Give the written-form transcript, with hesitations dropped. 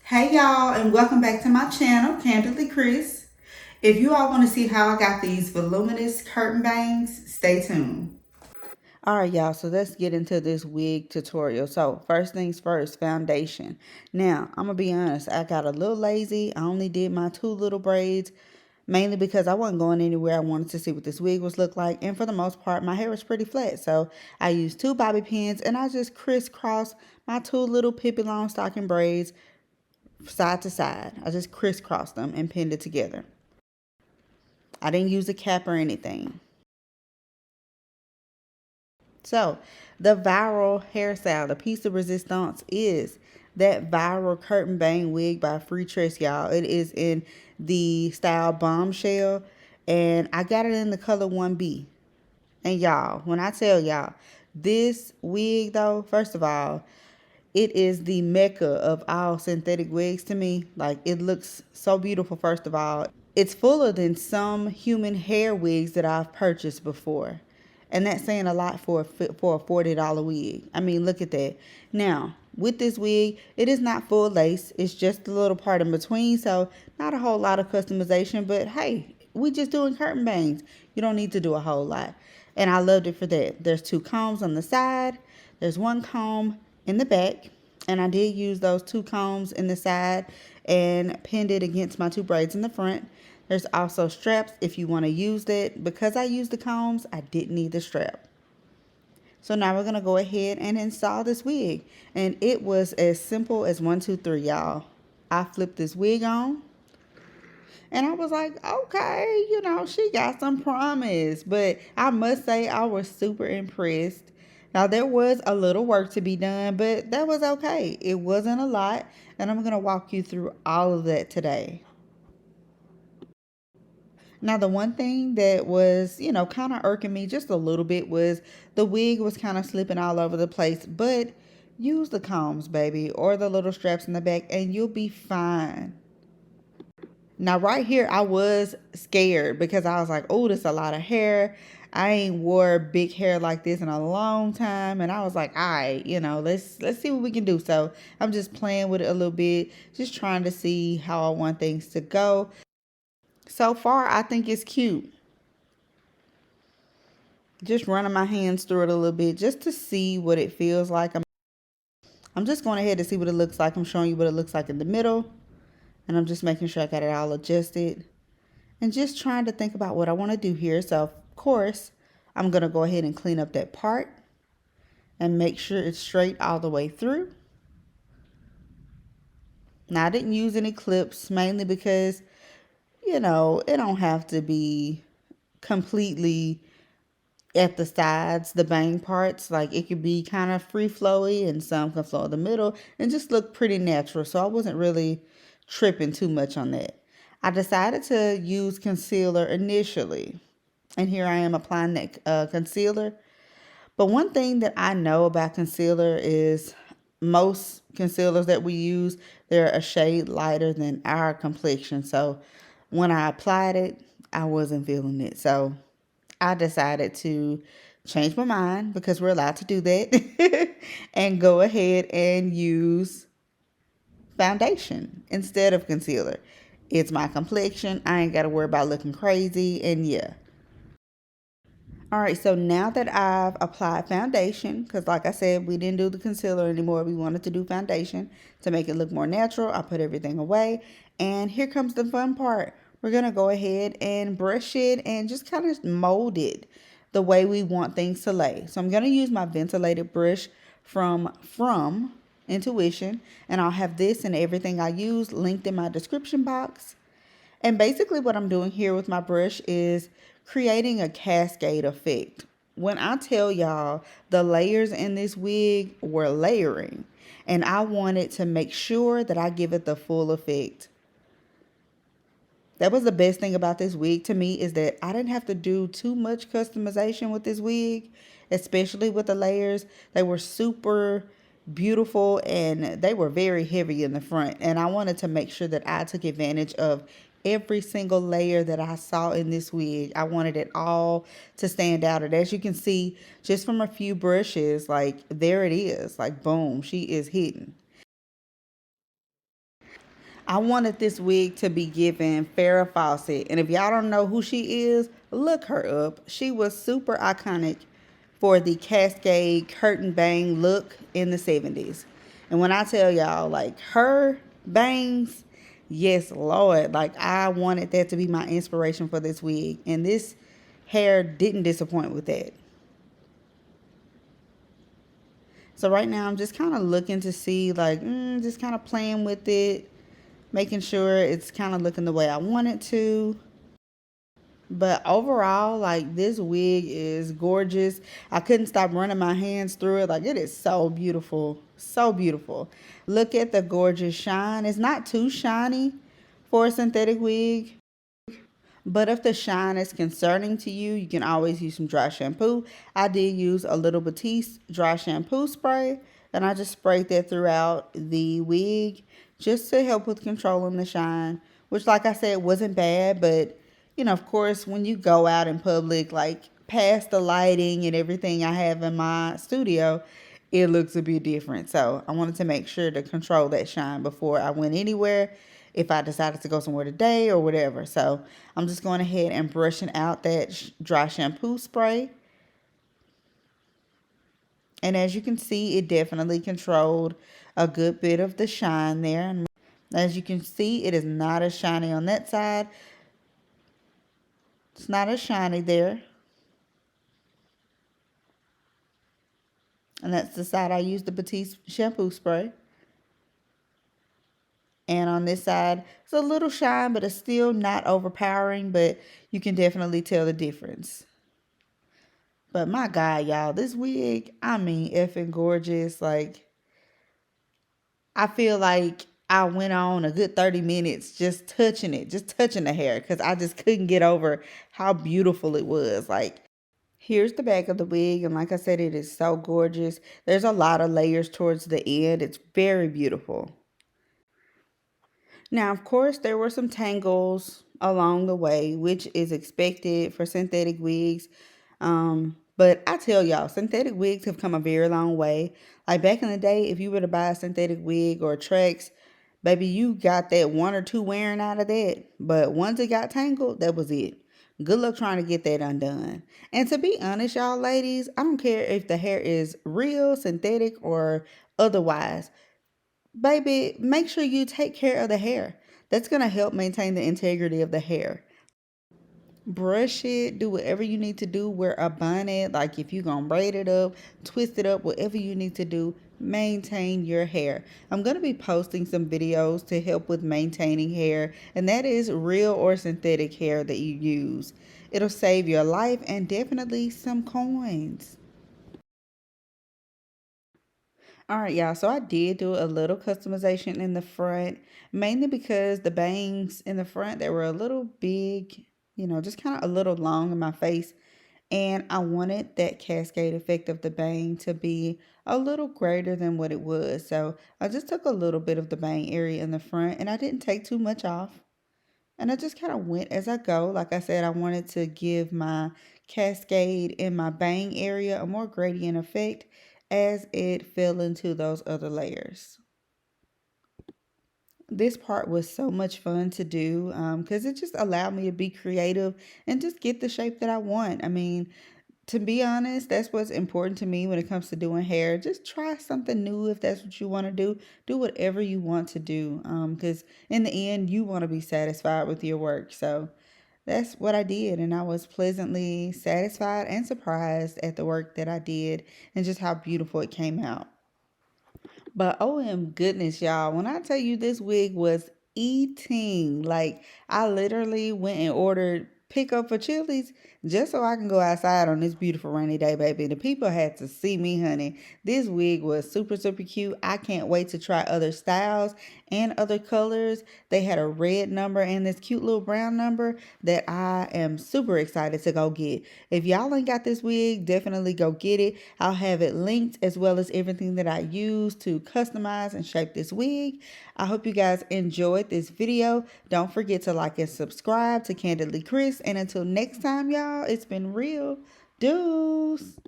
Hey y'all, and welcome back to my channel, Candidly Chris. If you all want to see how I got these voluminous curtain bangs, stay tuned. All right, y'all, so let's get into this wig tutorial. So first things first, foundation. Now, I'm going to be honest, I got a little lazy. I only did my two little braids, mainly because I wasn't going anywhere. I wanted to see what this wig was look like. And for the most part, my hair was pretty flat. So I used two bobby pins and I just crisscrossed my two little Pippi Longstocking braids side to side. I just crisscrossed them and pinned it together. I didn't use a cap or anything. So, the viral hairstyle, the piece de resistance is that viral curtain bang wig by Freetress, y'all. It is in the style bombshell, and I got it in the color 1B. And y'all, when I tell y'all, this wig though, first of all, it is the mecca of all synthetic wigs to me. Like, it looks so beautiful, first of all. It's fuller than some human hair wigs that I've purchased before. And that's saying a lot for a $40 wig. I mean, look at that. Now, with this wig, it is not full lace. It's just a little part in between. So, not a whole lot of customization. But hey, we just doing curtain bangs. You don't need to do a whole lot. And I loved it for that. There's two combs on the side. There's one comb in the back. And I did use those two combs in the side and pinned it against my two braids in the front. There's also straps if you want to use that. Because I used the combs, I didn't need the strap. So now we're going to go ahead and install this wig. And it was as simple as 1, 2, 3, y'all. I flipped this wig on. And I was like, okay, she got some promise. But I must say, I was super impressed. Now, there was a little work to be done, but that was okay. It wasn't a lot. And I'm going to walk you through all of that today. Now, the one thing that was, kind of irking me just a little bit was the wig was kind of slipping all over the place. But use the combs, baby, or the little straps in the back, and you'll be fine. Now, right here, I was scared because I was like, oh, this is a lot of hair. I ain't wore big hair like this in a long time. And I was like, all right, let's see what we can do. So I'm just playing with it a little bit, just trying to see how I want things to go. So far, I think it's cute. Just running my hands through it a little bit just to see what it feels like. I'm just going ahead to see what it looks like. I'm showing you what it looks like in the middle. And I'm just making sure I got it all adjusted. And just trying to think about what I want to do here. So, of course, I'm going to go ahead and clean up that part and make sure it's straight all the way through. Now, I didn't use any clips, mainly because, it don't have to be completely at the sides, the bang parts. Like, it could be kind of free flowy and some can flow in the middle and just look pretty natural. So I wasn't really tripping too much on that. I decided to use concealer initially. And here I am applying that concealer. But one thing that I know about concealer is most concealers that we use, they're a shade lighter than our complexion. So when I applied it, I wasn't feeling it. So I decided to change my mind because we're allowed to do that and go ahead and use foundation instead of concealer. It's my complexion. I ain't got to worry about looking crazy. And yeah. All right, so now that I've applied foundation, because like I said, we didn't do the concealer anymore. We wanted to do foundation to make it look more natural. I put everything away. And here comes the fun part. We're going to go ahead and brush it and just kind of mold it the way we want things to lay. So I'm going to use my ventilated brush from Intuition. And I'll have this and everything I use linked in my description box. And basically what I'm doing here with my brush is creating a cascade effect. When I tell y'all the layers in this wig were layering, and I wanted to make sure that I give it the full effect. That was the best thing about this wig to me, is that I didn't have to do too much customization with this wig, especially with the layers. They were super beautiful and they were very heavy in the front. And I wanted to make sure that I took advantage of every single layer that I saw in this wig. I wanted it all to stand out. And as you can see, just from a few brushes, like there it is, like boom, she is hidden. I wanted this wig to be given Farrah Fawcett. And if y'all don't know who she is, look her up. She was super iconic for the Cascade curtain bang look in the 70s. And when I tell y'all, like her bangs, yes, Lord, like I wanted that to be my inspiration for this wig. And this hair didn't disappoint with that. So right now I'm just kind of looking to see, like, just kind of playing with it, making sure it's kind of looking the way I want it to. But overall, like this wig is gorgeous. I couldn't stop running my hands through it. Like it is so beautiful. So beautiful. Look at the gorgeous shine. It's not too shiny for a synthetic wig. But if the shine is concerning to you, you can always use some dry shampoo. I did use a little Batiste dry shampoo spray, and I just sprayed that throughout the wig just to help with controlling the shine, which, like I said, wasn't bad. But, of course, when you go out in public, like past the lighting and everything I have in my studio, it looks a bit different. So I wanted to make sure to control that shine before I went anywhere if I decided to go somewhere today or whatever. So I'm just going ahead and brushing out that dry shampoo spray. And as you can see, it definitely controlled a good bit of the shine there. And as you can see, it is not as shiny on that side. It's not as shiny there. And that's the side I used the Batiste shampoo spray. And on this side, it's a little shine, but it's still not overpowering, but you can definitely tell the difference. But my God, y'all, this wig, I mean, effing gorgeous. Like, I feel like I went on a good 30 minutes just touching it, just touching the hair, because I just couldn't get over how beautiful it was. Like, here's the back of the wig, and like I said, it is so gorgeous. There's a lot of layers towards the end. It's very beautiful. Now, of course, there were some tangles along the way, which is expected for synthetic wigs. But I tell y'all, synthetic wigs have come a very long way. Like back in the day, if you were to buy a synthetic wig or Trex, baby, you got that one or two wearing out of that. But once it got tangled, that was it. Good luck trying to get that undone. And to be honest, y'all ladies, I don't care if the hair is real, synthetic, or otherwise. Baby, make sure you take care of the hair. That's going to help maintain the integrity of the hair. Brush it, do whatever you need to do, wear a bonnet, like if you're going to braid it up, twist it up, whatever you need to do, maintain your hair. I'm going to be posting some videos to help with maintaining hair, and that is real or synthetic hair that you use. It'll save your life and definitely some coins. All right, y'all. So I did do a little customization in the front, mainly because the bangs in the front, they were a little big, just kind of a little long in my face. And I wanted that cascade effect of the bang to be a little greater than what it was. So I just took a little bit of the bang area in the front and I didn't take too much off. And I just kind of went as I go. Like I said, I wanted to give my cascade in my bang area a more gradient effect as it fell into those other layers. This part was so much fun to do because it just allowed me to be creative and just get the shape that I want. I mean, to be honest, that's what's important to me when it comes to doing hair. Just try something new if that's what you want to do. Do whatever you want to do because in the end, you want to be satisfied with your work. So that's what I did. And I was pleasantly satisfied and surprised at the work that I did and just how beautiful it came out. But OM goodness, y'all, when I tell you this wig was eating, like I literally went and ordered pickup for Chili's just so I can go outside on this beautiful rainy day, baby. The people had to see me, honey. This wig was super, super cute. I can't wait to try other styles and other colors. They had a red number and this cute little brown number that I am super excited to go get. If y'all ain't got this wig, definitely go get it. I'll have it linked as well as everything that I use to customize and shape this wig. I hope you guys enjoyed this video. Don't forget to like and subscribe to Candidly Chris. And until next time, y'all, it's been real. Deuce.